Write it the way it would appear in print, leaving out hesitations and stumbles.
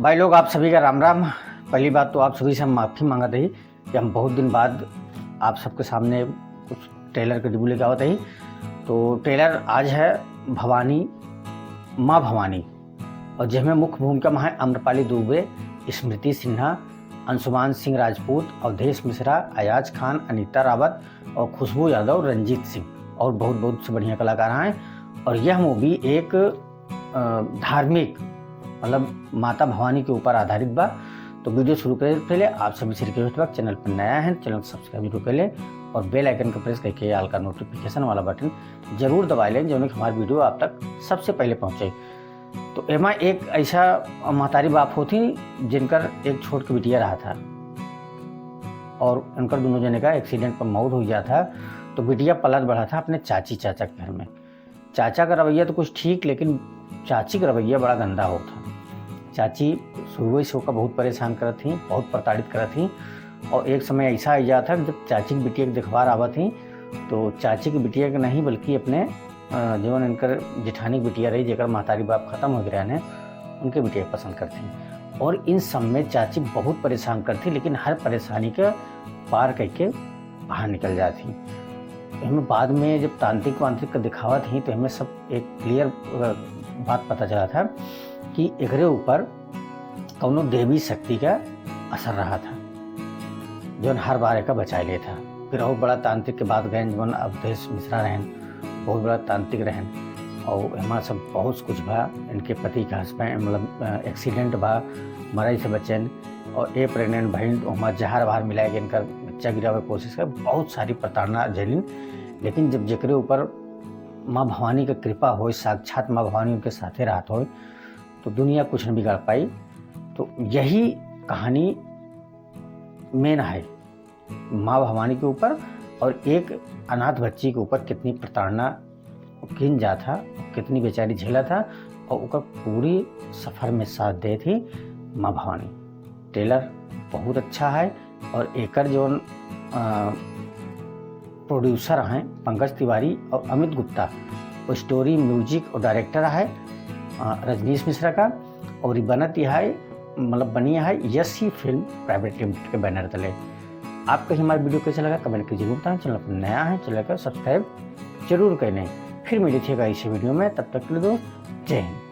भाई लोग, आप सभी का राम राम। पहली बात तो आप सभी से हम माफ़ी मांगते ही कि हम बहुत दिन बाद आप सबके सामने कुछ ट्रेलर के रिव्यू लेके आवत ही। तो ट्रेलर आज है भवानी, माँ भवानी, और जिसमें मुख्य भूमिका में है आम्रपाली दुबे, स्मृति सिन्हा, अंशुमान सिंह राजपूत, अवधेश मिश्रा, अयाज खान, अनीता रावत और खुशबू यादव, रंजीत सिंह और बहुत बहुत से बढ़िया कलाकार हैं। और यह मूवी एक धार्मिक मतलब माता भवानी के ऊपर आधारित बा। तो वीडियो शुरू करे से पहले आप सभी से रिक्वेस्ट बा, चैनल पर नया है चैनल को सब्सक्राइब जरूर कर लें और बेल आइकन का प्रेस करके आल का नोटिफिकेशन वाला बटन जरूर दबा लें, जो कि हमारी वीडियो आप तक सबसे पहले पहुँचे। तो एमा एक ऐसा महतारी बाप होती जिनकर एक छोट के बिटिया रहा था और उनकर दोनों जने का एक्सीडेंट पर मौत हो गया था। तो बिटिया पलट बढ़ा था अपने चाची चाचा के घर में। चाचा का रवैया तो कुछ ठीक, लेकिन चाची का रवैया बड़ा गंदा होता। चाची शुरू से होकर बहुत परेशान करत थी, बहुत प्रताड़ित करत थी। और एक समय ऐसा आ गया था जब चाची की बिटिया के दिखवार आवत थी, तो चाची की बिटिया के नहीं बल्कि अपने जीवन इनकर जेठानी की बिटिया रही जेकर महतारी बाप खत्म हो गया है, उनके बिटिया पसंद करती। और इन सब में चाची बहुत परेशान करती, लेकिन हर परेशानी के पार करके बाहर निकल जाती। हमें बाद में जब तांत्रिक वांत्रिक का दिखावा थी तो हमें सब एक क्लियर बात पता चला था कि एकरे ऊपर कौनो देवी शक्ति का असर रहा था, जो हर बार एक बचा ले था। फिर और बड़ा तांत्रिक के बाद गए जो अवधेश मिश्रा रहन, बहुत बड़ा तांत्रिक रहन। और हमारा सब बहुत कुछ बा, इनके पति का हस्बैंड मतलब एक्सीडेंट बा, मराई से बचन, और ए प्रेगनेंट बहन हमारा जहर बाहर मिलाएगा, इनका बच्चा गिरा हुआ कोशिश कर, बहुत सारी प्रताड़ना झेलिन। लेकिन जब जेकरे ऊपर माँ भवानी का कृपा हो, साक्षात माँ भवानी उनके साथे रहत हो, तो दुनिया कुछ नहीं बिगाड़ पाई। तो यही कहानी मेन है माँ भवानी के ऊपर, और एक अनाथ बच्ची के ऊपर कितनी प्रताड़ना किन जा था, कितनी बेचारी झेला था, और उसका पूरी सफ़र में साथ दे थी माँ भवानी। ट्रेलर बहुत अच्छा है। और एकर जो प्रोड्यूसर हैं पंकज तिवारी और अमित गुप्ता, और स्टोरी म्यूजिक और डायरेक्टर है रजनीश मिश्रा का, और ये बनत यह है मतलब बनी है यसी फिल्म प्राइवेट लिमिटेड के बैनर तले। आपको हमारा वीडियो कैसा लगा कमेंट कीजिए जरूर बताएं। चैनल पर नया है चैनल का सब्सक्राइब जरूर करें। फिर मिली थी इसी वीडियो में, तब तक के लिए दो जय हिंद।